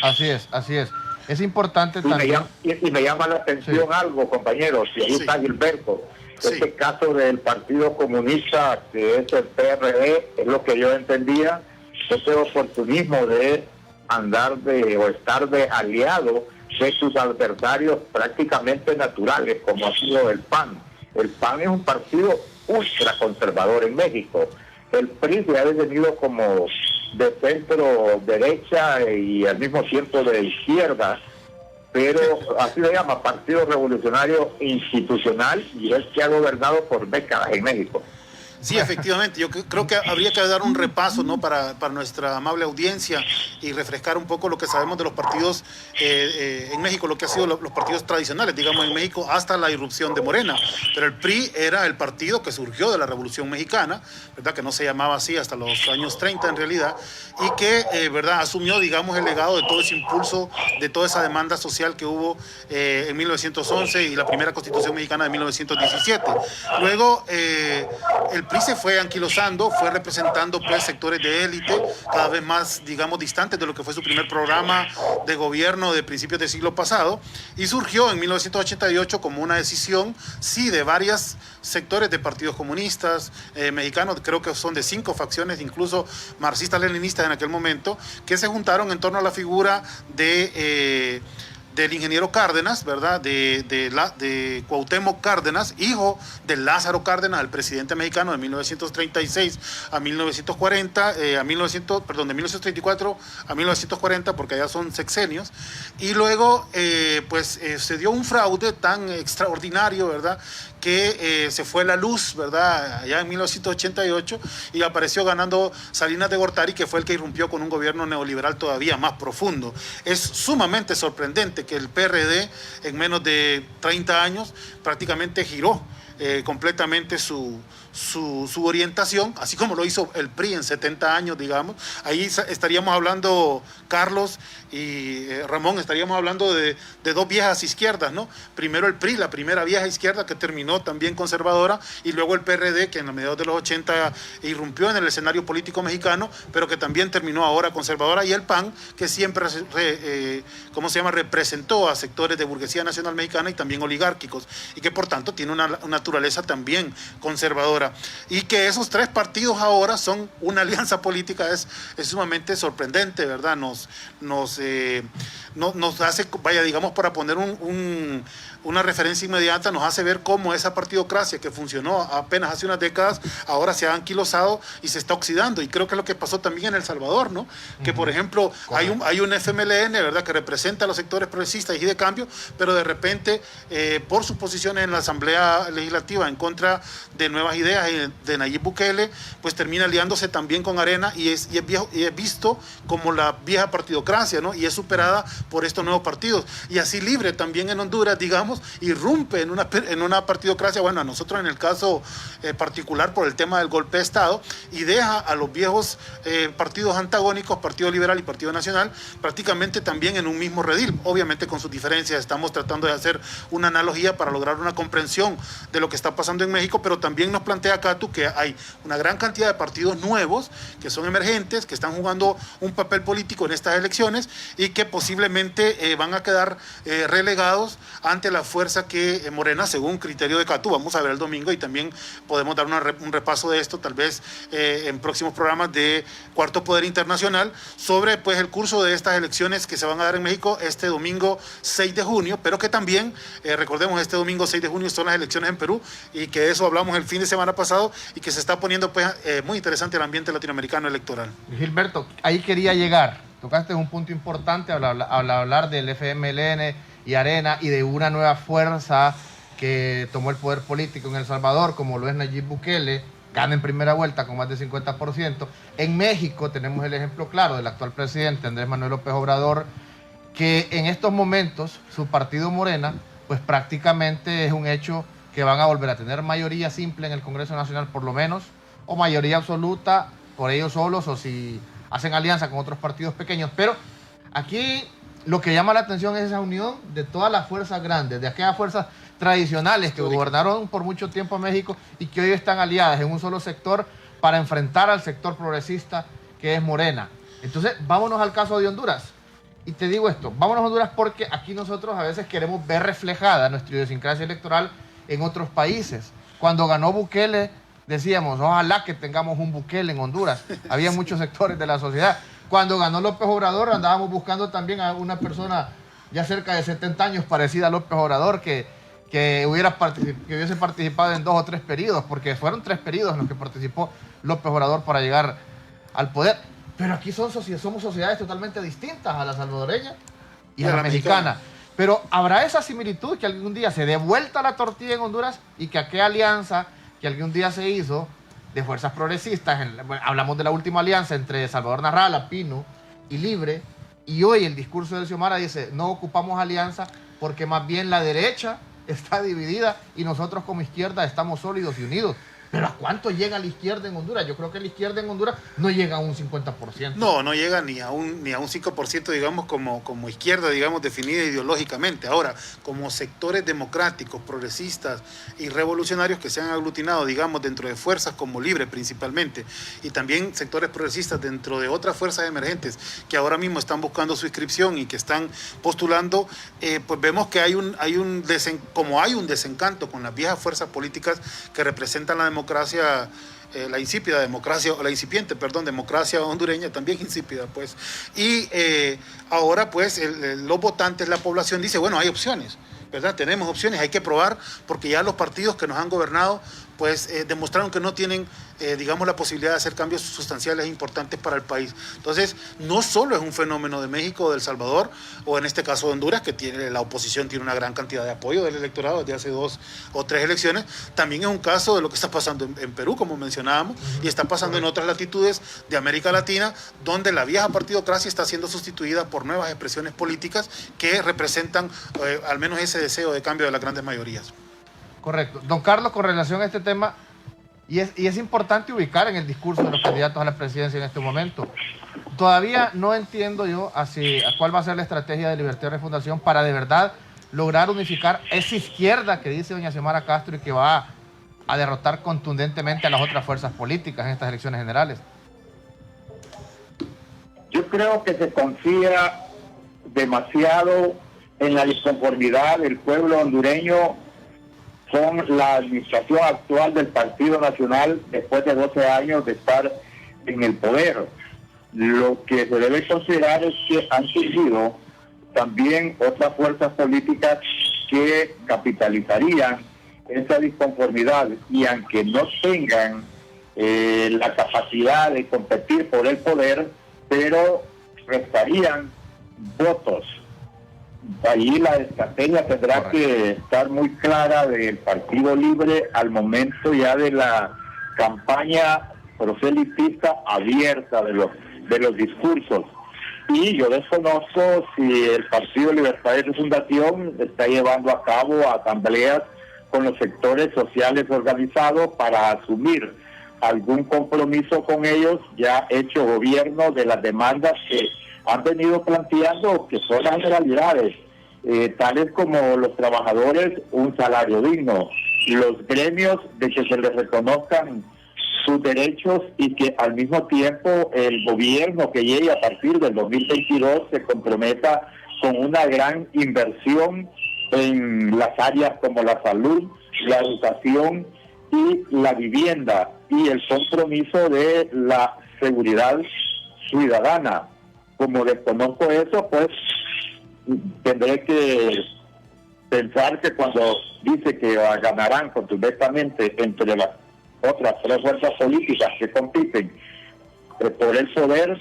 Así es, así es. Es importante también... Y me llama la atención algo, compañeros, y ahí está Gilberto. Este caso del Partido Comunista, que es el PRD, es lo que yo entendía, ese oportunismo de estar de aliado de sus adversarios prácticamente naturales, como ha sido el PAN. El PAN es un partido ultraconservador en México. El PRI se ha definido como de centro derecha y al mismo tiempo de izquierda, pero así se llama, Partido Revolucionario Institucional, y es que ha gobernado por décadas en México. Sí, efectivamente, yo creo que habría que dar un repaso, ¿no?, para nuestra amable audiencia y refrescar un poco lo que sabemos de los partidos en México, lo que han sido los partidos tradicionales, digamos, en México hasta la irrupción de Morena. Pero el PRI era el partido que surgió de la Revolución Mexicana, ¿verdad?, que no se llamaba así hasta los años 30 en realidad, y que, ¿verdad?, asumió, digamos, el legado de todo ese impulso, de toda esa demanda social que hubo en 1911 y la primera Constitución Mexicana de 1917. Luego, el PRI se fue anquilosando, fue representando pues sectores de élite cada vez más, digamos, distantes de lo que fue su primer programa de gobierno de principios del siglo pasado, y surgió en 1988 como una decisión, sí, de varios sectores de partidos comunistas mexicanos, creo que son de 5 facciones, incluso marxistas-leninistas en aquel momento, que se juntaron en torno a la figura del ingeniero Cárdenas, ¿verdad?, de Cuauhtémoc Cárdenas, hijo de Lázaro Cárdenas, el presidente mexicano de 1936 a 1940, de 1934 a 1940, porque allá son sexenios, y luego se dio un fraude tan extraordinario, ¿verdad?, que se fue la luz, ¿verdad?, allá en 1988, y apareció ganando Salinas de Gortari, que fue el que irrumpió con un gobierno neoliberal todavía más profundo. Es sumamente sorprendente que el PRD en menos de 30 años prácticamente giró completamente su orientación, así como lo hizo el PRI en 70 años, digamos. Ahí estaríamos hablando, Carlos y Ramón, estaríamos hablando de 2 viejas izquierdas, ¿no? Primero el PRI, la primera vieja izquierda que terminó también conservadora, y luego el PRD, que en los mediados de los 80 irrumpió en el escenario político mexicano, pero que también terminó ahora conservadora, y el PAN, que siempre representó a sectores de burguesía nacional mexicana y también oligárquicos, y que por tanto tiene una naturaleza también conservadora. Y que esos 3 partidos ahora son una alianza política es sumamente sorprendente, ¿verdad? Nos hace, vaya, digamos, para poner una referencia inmediata, nos hace ver cómo esa partidocracia que funcionó apenas hace unas décadas ahora se ha anquilosado y se está oxidando. Y creo que es lo que pasó también en El Salvador, ¿no? Que, por ejemplo, hay un FMLN, ¿verdad?, que representa a los sectores progresistas y de cambio, pero de repente, por sus posiciones en la Asamblea Legislativa en contra de nuevas ideas de Nayib Bukele, pues termina aliándose también con Arena, y es visto como la vieja partidocracia, ¿no?, y es superada por estos nuevos partidos. Y así Libre también en Honduras, digamos, irrumpe en una partidocracia, bueno, a nosotros en el caso particular por el tema del golpe de Estado, y deja a los viejos partidos antagónicos, Partido Liberal y Partido Nacional, prácticamente también en un mismo redil, obviamente con sus diferencias. Estamos tratando de hacer una analogía para lograr una comprensión de lo que está pasando en México, pero también nos plantea Catu que hay una gran cantidad de partidos nuevos que son emergentes, que están jugando un papel político en estas elecciones y que posiblemente van a quedar relegados ante la fuerza que Morena, según criterio de Catu, vamos a ver el domingo, y también podemos dar un repaso de esto tal vez en próximos programas de Cuarto Poder Internacional sobre pues el curso de estas elecciones que se van a dar en México este domingo 6 de junio, pero que también, recordemos, este domingo 6 de junio son las elecciones en Perú, y que de eso hablamos el fin de semana pasado, y que se está poniendo pues muy interesante el ambiente latinoamericano electoral. Gilberto, ahí quería llegar. Tocaste un punto importante al hablar del FMLN y Arena y de una nueva fuerza que tomó el poder político en El Salvador, como lo es Nayib Bukele, gana en primera vuelta con más de 50%. En México tenemos el ejemplo claro del actual presidente Andrés Manuel López Obrador, que en estos momentos su partido Morena, pues prácticamente es un hecho que van a volver a tener mayoría simple en el Congreso Nacional por lo menos, o mayoría absoluta por ellos solos, o si hacen alianza con otros partidos pequeños. Pero aquí lo que llama la atención es esa unión de todas las fuerzas grandes, de aquellas fuerzas tradicionales que gobernaron por mucho tiempo a México y que hoy están aliadas en un solo sector para enfrentar al sector progresista que es Morena. Entonces, vámonos al caso de Honduras. Y te digo esto, vámonos a Honduras porque aquí nosotros a veces queremos ver reflejada nuestra idiosincrasia electoral en otros países. Cuando ganó Bukele, decíamos, ojalá que tengamos un Bukele en Honduras. Había muchos sectores de la sociedad. Cuando ganó López Obrador, andábamos buscando también a una persona ya cerca de 70 años parecida a López Obrador que hubiese participado en 2 o 3 periodos, porque fueron 3 periodos en los que participó López Obrador para llegar al poder. Pero aquí somos sociedades totalmente distintas a la salvadoreña y a la mexicana. Pero habrá esa similitud que algún día se dé vuelta la tortilla en Honduras y que aquella alianza que algún día se hizo de fuerzas progresistas, hablamos de la última alianza entre Salvador Narrala, Pino y Libre, y hoy el discurso de Xiomara dice, no ocupamos alianza porque más bien la derecha está dividida y nosotros como izquierda estamos sólidos y unidos. Pero ¿a cuánto llega la izquierda en Honduras? Yo creo que la izquierda en Honduras no llega a un 50%. No llega ni a un 5%, digamos, como izquierda, digamos, definida ideológicamente. Ahora, como sectores democráticos, progresistas y revolucionarios que se han aglutinado, digamos, dentro de fuerzas como Libre principalmente, y también sectores progresistas dentro de otras fuerzas emergentes que ahora mismo están buscando su inscripción y que están postulando, pues vemos que hay un desencanto con las viejas fuerzas políticas que representan la democracia, la insípida democracia, o la incipiente, democracia hondureña, también insípida, pues. Y ahora, pues, los votantes, la población dice, bueno, hay opciones, ¿verdad? Tenemos opciones, hay que probar, porque ya los partidos que nos han gobernado, pues, demostraron que no tienen, digamos, la posibilidad de hacer cambios sustanciales e importantes para el país. Entonces, no solo es un fenómeno de México o de El Salvador, o en este caso de Honduras, que la oposición tiene una gran cantidad de apoyo del electorado desde hace 2 o 3 elecciones, también es un caso de lo que está pasando en Perú, como mencionábamos, y está pasando en otras latitudes de América Latina, donde la vieja partidocracia está siendo sustituida por nuevas expresiones políticas que representan al menos ese deseo de cambio de las grandes mayorías. Correcto. Don Carlos, con relación a este tema, y es importante ubicar en el discurso de los candidatos a la presidencia en este momento. Todavía no entiendo yo a cuál va a ser la estrategia de Libertad y Refundación para de verdad lograr unificar esa izquierda que dice doña Xiomara Castro y que va a derrotar contundentemente a las otras fuerzas políticas en estas elecciones generales. Yo creo que se confía demasiado en la disconformidad del pueblo hondureño con la administración actual del Partido Nacional después de 12 años de estar en el poder. Lo que se debe considerar es que han surgido también otras fuerzas políticas que capitalizarían esa disconformidad y aunque no tengan la capacidad de competir por el poder, pero restarían votos. Ahí la estrategia tendrá que estar muy clara del Partido Libre al momento ya de la campaña proselitista abierta de los discursos. Y yo desconozco si el Partido Libertad y Refundación está llevando a cabo asambleas con los sectores sociales organizados para asumir algún compromiso con ellos, ya hecho gobierno de las demandas que han venido planteando, que son las generalidades, tales como los trabajadores un salario digno, los gremios de que se les reconozcan sus derechos y que al mismo tiempo el gobierno que llegue a partir del 2022 se comprometa con una gran inversión en las áreas como la salud, la educación y la vivienda y el compromiso de la seguridad ciudadana. Como desconozco eso, pues tendré que pensar que cuando dice que ganarán contundentmente entre las otras 3 fuerzas políticas que compiten por el poder,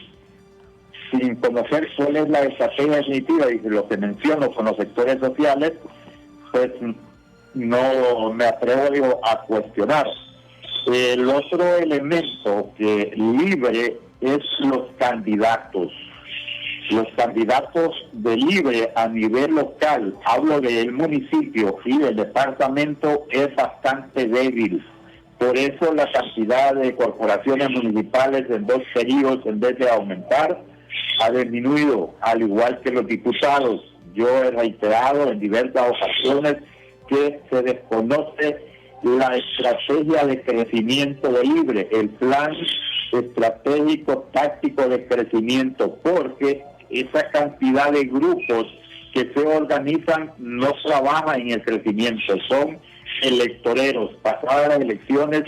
sin conocer cuál es la estrategia definitiva y lo que menciono con los sectores sociales, pues no me atrevo a cuestionar. El otro elemento que Libre es los candidatos. Los candidatos de Libre a nivel local, hablo del municipio y del departamento, es bastante débil. Por eso la cantidad de corporaciones municipales en 2 periodos, en vez de aumentar, ha disminuido, al igual que los diputados. Yo he reiterado en diversas ocasiones que se desconoce la estrategia de crecimiento de Libre, el plan estratégico táctico de crecimiento, porque esa cantidad de grupos que se organizan no trabajan en el crecimiento, son electoreros. Pasadas las elecciones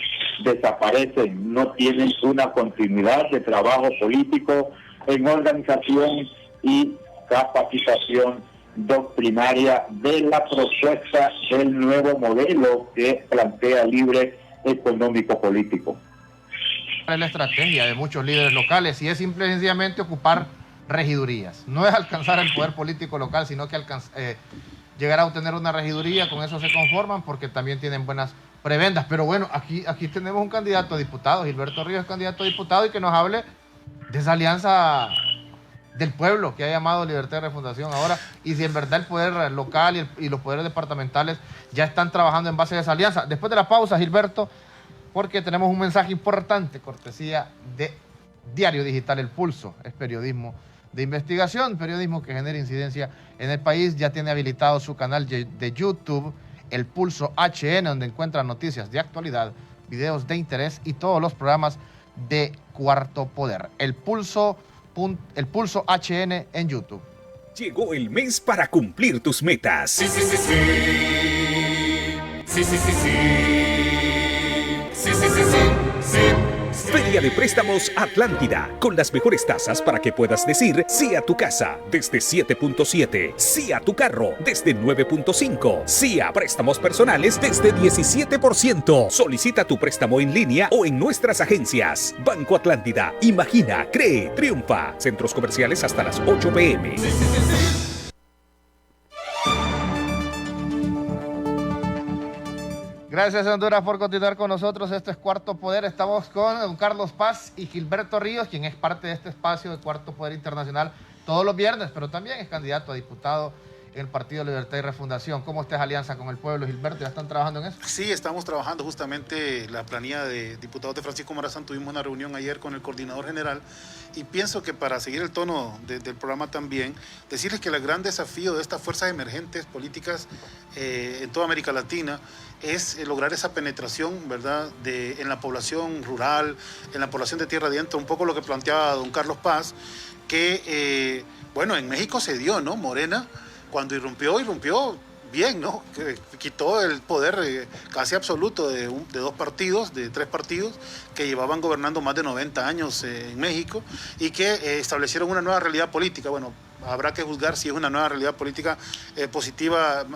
desaparecen, no tienen una continuidad de trabajo político en organización y capacitación doctrinaria de la propuesta del nuevo modelo que plantea Libre económico-político. Es la estrategia de muchos líderes locales y es simple y sencillamente ocupar regidurías. No es alcanzar el poder político local, sino que llegar a obtener una regiduría, con eso se conforman porque también tienen buenas prebendas. Pero bueno, aquí tenemos un candidato a diputado, Gilberto Ríos es candidato a diputado, y que nos hable de esa alianza del pueblo que ha llamado Libertad y Refundación ahora, y si en verdad el poder local y los poderes departamentales ya están trabajando en base a esa alianza. Después de la pausa, Gilberto, porque tenemos un mensaje importante, cortesía de Diario Digital El Pulso, es periodismo de investigación, periodismo que genera incidencia en el país. Ya tiene habilitado su canal de YouTube, El Pulso HN, donde encuentra noticias de actualidad, videos de interés y todos los programas de Cuarto Poder. El Pulso HN en YouTube. Llegó el mes para cumplir tus metas. Sí, sí, sí, sí. Sí, sí, sí, sí. Sí, sí, sí, sí. Sí. Feria de Préstamos Atlántida, con las mejores tasas para que puedas decir sí a tu casa desde 7.7, sí a tu carro desde 9.5, sí a préstamos personales desde 17%. Solicita tu préstamo en línea o en nuestras agencias. Banco Atlántida, imagina, cree, triunfa. Centros comerciales hasta las 8 p.m. Sí, sí, sí, sí. Gracias, Honduras, por continuar con nosotros. Esto es Cuarto Poder. Estamos con don Carlos Paz y Gilberto Ríos, quien es parte de este espacio de Cuarto Poder Internacional todos los viernes, pero también es candidato a diputado en el Partido Libertad y Refundación. ¿Cómo está esa alianza con el pueblo, Gilberto? ¿Ya están trabajando en eso? Sí, estamos trabajando justamente la planilla de diputados de Francisco Morazán. Tuvimos una reunión ayer con el coordinador general y pienso que para seguir el tono del programa también, decirles que el gran desafío de estas fuerzas emergentes políticas en toda América Latina es lograr esa penetración, ¿verdad?, en la población rural, en la población de tierra adentro, un poco lo que planteaba don Carlos Paz, que, bueno, en México se dio, ¿no? Morena, cuando irrumpió bien, ¿no? Que quitó el poder casi absoluto de 2 partidos, de 3 partidos, que llevaban gobernando más de 90 años en México y que establecieron una nueva realidad política. Bueno, habrá que juzgar si es una nueva realidad política positiva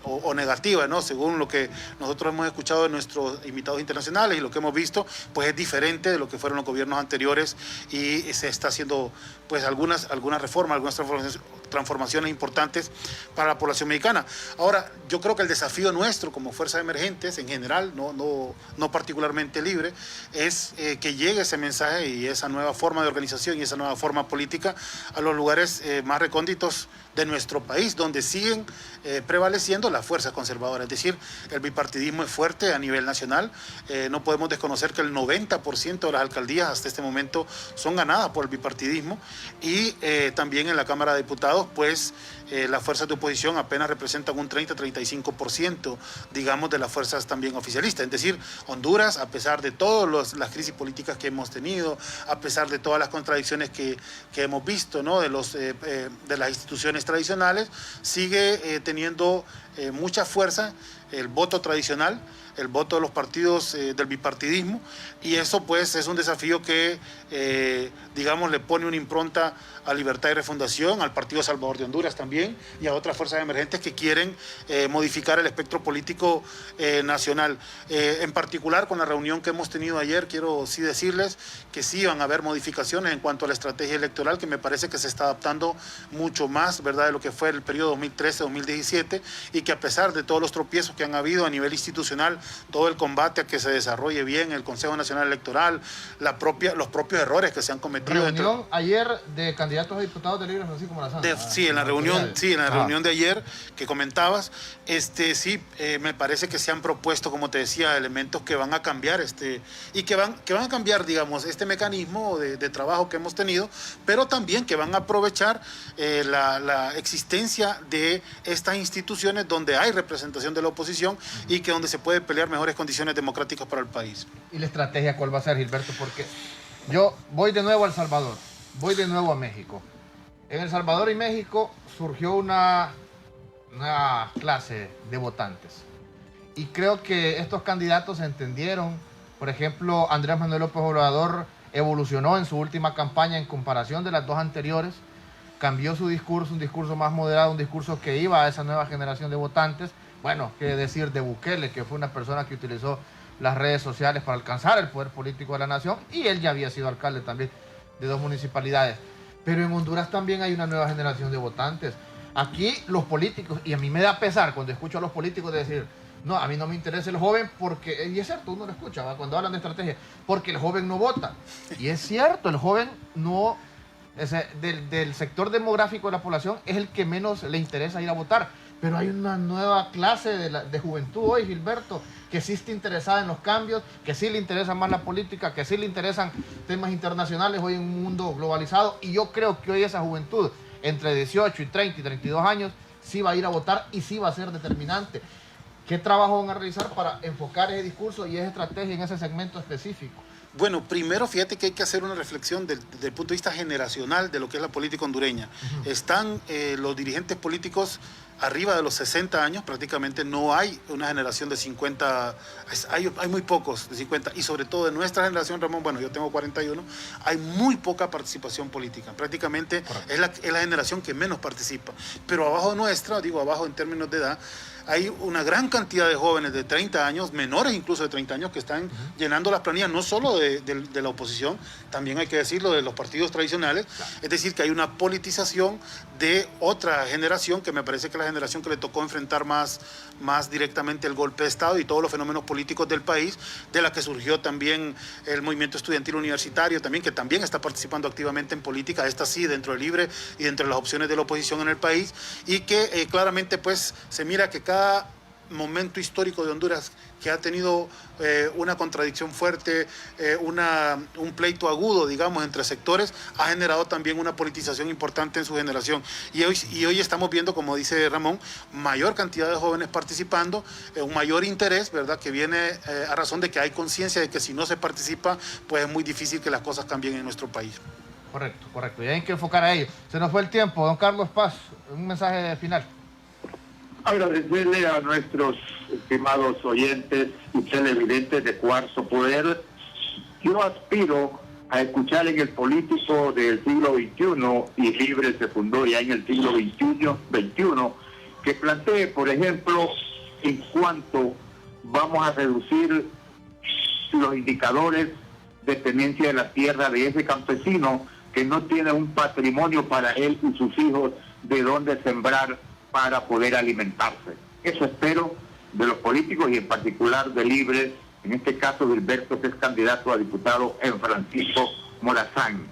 o negativa, ¿no? Según lo que nosotros hemos escuchado de nuestros invitados internacionales y lo que hemos visto, pues es diferente de lo que fueron los gobiernos anteriores y se está haciendo pues algunas reformas, algunas transformaciones importantes para la población mexicana. Ahora, yo creo que el desafío nuestro como fuerzas emergentes en general, no particularmente Libre, es que llegue ese mensaje y esa nueva forma de organización y esa nueva forma política a los lugares más recónditos de nuestro país, donde siguen prevaleciendo las fuerzas conservadoras. Es decir, el bipartidismo es fuerte a nivel nacional. No podemos desconocer que el 90% de las alcaldías hasta este momento son ganadas por el bipartidismo y también en la Cámara de Diputados, pues las fuerzas de oposición apenas representan un 30-35%, digamos, de las fuerzas también oficialistas. Es decir, Honduras, a pesar de todas las crisis políticas que hemos tenido, a pesar de todas las contradicciones que hemos visto, ¿no?, de las instituciones tradicionales, sigue teniendo mucha fuerza el voto tradicional, el voto de los partidos del bipartidismo, y eso pues es un desafío que digamos le pone una impronta a Libertad y Refundación, al Partido Salvador de Honduras también y a otras fuerzas emergentes que quieren modificar el espectro político nacional. En particular con la reunión que hemos tenido ayer, quiero sí decirles que sí van a haber modificaciones en cuanto a la estrategia electoral, que me parece que se está adaptando mucho más, ¿verdad?, de lo que fue el periodo 2013-2017, y que a pesar de todos los tropiezos que que han habido a nivel institucional, todo el combate a que se desarrolle bien el Consejo Nacional Electoral, los propios errores que se han cometido. Reunión ayer de candidatos a diputados de Libre Francisco Morazán. Sí, en la reunión de ayer que comentabas, me parece que se han propuesto, como te decía, elementos que van a cambiar y que van a cambiar, digamos, este mecanismo de trabajo que hemos tenido, pero también que van a aprovechar la existencia de estas instituciones donde hay representación de la oposición y que donde se puede pelear mejores condiciones democráticas para el país. ¿Y la estrategia cuál va a ser, Gilberto? Porque yo voy de nuevo a El Salvador, voy de nuevo a México. En El Salvador y México surgió una clase de votantes. Y creo que estos candidatos entendieron, por ejemplo, Andrés Manuel López Obrador evolucionó en su última campaña en comparación de las dos anteriores, cambió su discurso, un discurso más moderado, un discurso que iba a esa nueva generación de votantes. Bueno, qué decir de Bukele, que fue una persona que utilizó las redes sociales para alcanzar el poder político de la nación, y él ya había sido alcalde también de 2 municipalidades. Pero en Honduras también hay una nueva generación de votantes. Aquí los políticos, y a mí me da pesar cuando escucho a los políticos decir, no, a mí no me interesa el joven porque, y es cierto, uno lo escucha, ¿va? Cuando hablan de estrategia, porque el joven no vota. Y es cierto, el joven no, del sector demográfico de la población es el que menos le interesa ir a votar. Pero hay una nueva clase de juventud hoy, Gilberto, que sí está interesada en los cambios, que sí le interesa más la política, que sí le interesan temas internacionales hoy en un mundo globalizado. Y yo creo que hoy esa juventud, entre 18 y 30 y 32 años, sí va a ir a votar y sí va a ser determinante. ¿Qué trabajo van a realizar para enfocar ese discurso y esa estrategia en ese segmento específico? Bueno, primero fíjate que hay que hacer una reflexión desde el punto de vista generacional de lo que es la política hondureña. Están los dirigentes políticos arriba de los 60 años, prácticamente no hay una generación de 50, hay muy pocos de 50, y sobre todo de nuestra generación, Ramón, bueno, yo tengo 41, hay muy poca participación política, prácticamente es la generación que menos participa, pero abajo nuestra, digo abajo en términos de edad, hay una gran cantidad de jóvenes de 30 años, menores incluso de 30 años, que están llenando las planillas, no solo de la oposición, también hay que decirlo de los partidos tradicionales, es decir, que hay una politización de otra generación, que me parece que la generación que le tocó enfrentar más directamente el golpe de Estado y todos los fenómenos políticos del país, de la que surgió también el movimiento estudiantil universitario, también, que también está participando activamente en política, esta sí, dentro del Libre y dentro de las opciones de la oposición en el país, y que claramente pues se mira que cada momento histórico de Honduras que ha tenido una contradicción fuerte, un pleito agudo, digamos, entre sectores, ha generado también una politización importante en su generación. Y hoy estamos viendo, como dice Ramón, mayor cantidad de jóvenes participando, un mayor interés, ¿verdad?, que viene a razón de que hay conciencia de que si no se participa, pues es muy difícil que las cosas cambien en nuestro país. Correcto, correcto. Y hay que enfocar a ello. Se nos fue el tiempo. Don Carlos Paz, un mensaje final. Agradecerle a nuestros estimados oyentes y televidentes de Cuarto Poder. Yo aspiro a escuchar en el político del siglo XXI, y Libre se fundó ya en el siglo XXI, que plantee, por ejemplo, en cuánto vamos a reducir los indicadores de tenencia de la tierra de ese campesino que no tiene un patrimonio para él y sus hijos de dónde sembrar para poder alimentarse. Eso espero de los políticos y en particular de Libre, en este caso Gilberto, que es candidato a diputado en Francisco Morazán,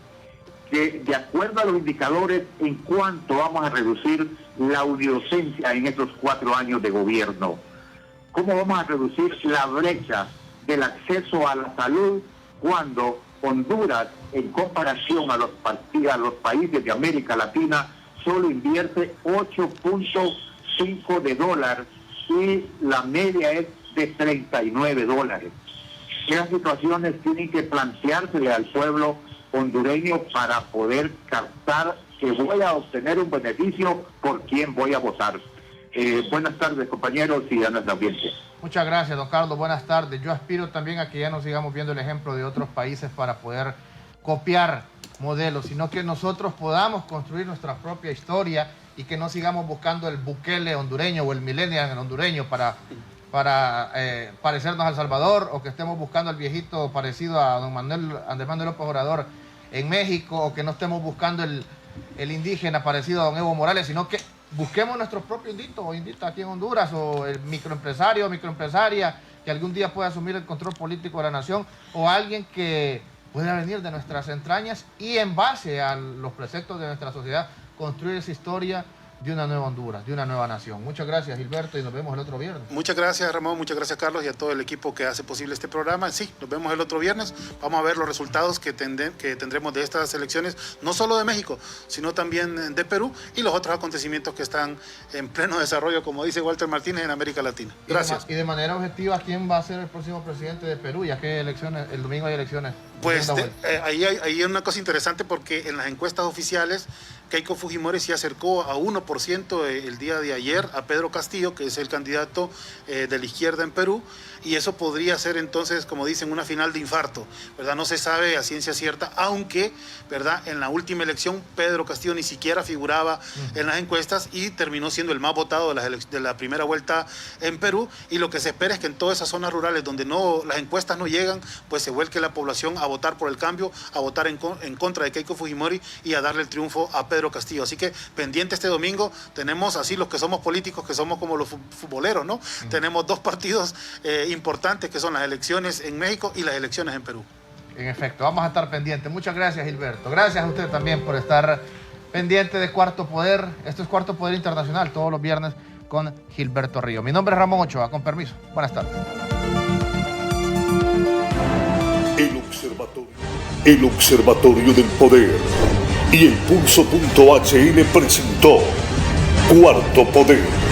que de acuerdo a los indicadores en cuánto vamos a reducir la unidocencia en estos 4 años de gobierno, cómo vamos a reducir la brecha del acceso a la salud cuando Honduras, en comparación a los países de América Latina, solo invierte $8.5 y la media es de $39. Esas situaciones tienen que planteársele al pueblo hondureño para poder captar que voy a obtener un beneficio por quien voy a votar. Buenas tardes, compañeros y a nuestra audiencia. Muchas gracias, don Carlos. Buenas tardes. Yo aspiro también a que ya nos sigamos viendo el ejemplo de otros países para poder copiar modelos, sino que nosotros podamos construir nuestra propia historia y que no sigamos buscando el Bukele hondureño o el millennial hondureño para parecernos a El Salvador, o que estemos buscando al viejito parecido a Andrés Manuel López Obrador en México, o que no estemos buscando el indígena parecido a don Evo Morales, sino que busquemos nuestro propio indito o indita aquí en Honduras, o el microempresario o microempresaria que algún día pueda asumir el control político de la nación, o alguien que pueda venir de nuestras entrañas y en base a los preceptos de nuestra sociedad construir esa historia de una nueva Honduras, de una nueva nación. Muchas gracias, Gilberto, y nos vemos el otro viernes. Muchas gracias, Ramón, muchas gracias, Carlos, y a todo el equipo que hace posible este programa. Sí, nos vemos el otro viernes. Vamos a ver los resultados que tendremos de estas elecciones, no solo de México, sino también de Perú y los otros acontecimientos que están en pleno desarrollo, como dice Walter Martínez, en América Latina. Gracias. Y de manera objetiva, ¿quién va a ser el próximo presidente de Perú? Ya que elecciones, el domingo hay elecciones. Pues ahí hay una cosa interesante, porque en las encuestas oficiales Keiko Fujimori se acercó a 1% el día de ayer a Pedro Castillo, que es el candidato de la izquierda en Perú, y eso podría ser entonces, como dicen, una final de infarto, ¿verdad? No se sabe a ciencia cierta, aunque, ¿verdad?, en la última elección Pedro Castillo ni siquiera figuraba en las encuestas y terminó siendo el más votado de la primera vuelta en Perú, y lo que se espera es que en todas esas zonas rurales donde las encuestas no llegan, pues se vuelque la población a votar por el cambio, a votar en contra de Keiko Fujimori y a darle el triunfo a Pedro Castillo. Así que pendiente este domingo, tenemos así los que somos políticos, que somos como los futboleros, ¿no? Tenemos dos partidos importantes, que son las elecciones en México y las elecciones en Perú. En efecto, vamos a estar pendientes. Muchas gracias, Gilberto. Gracias a usted también por estar pendiente de Cuarto Poder. Esto es Cuarto Poder Internacional, todos los viernes con Gilberto Río. Mi nombre es Ramón Ochoa, con permiso. Buenas tardes. El Observatorio del Poder y el Pulso.hn presentó Cuarto Poder.